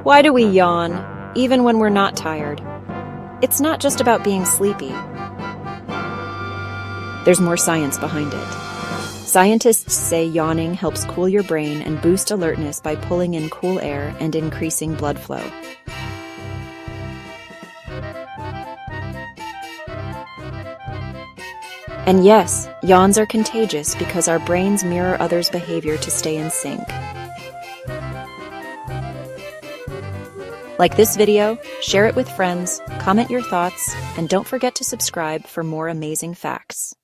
Why do we yawn, even when we're not tired? It's not just about being sleepy. There's more science behind it. Scientists say yawning helps cool your brain and boost alertness by pulling in cool air and increasing blood flow. And yes, yawns are contagious because our brains mirror others' behavior to stay in sync. Like this video, share it with friends, comment your thoughts, and don't forget to subscribe for more amazing facts.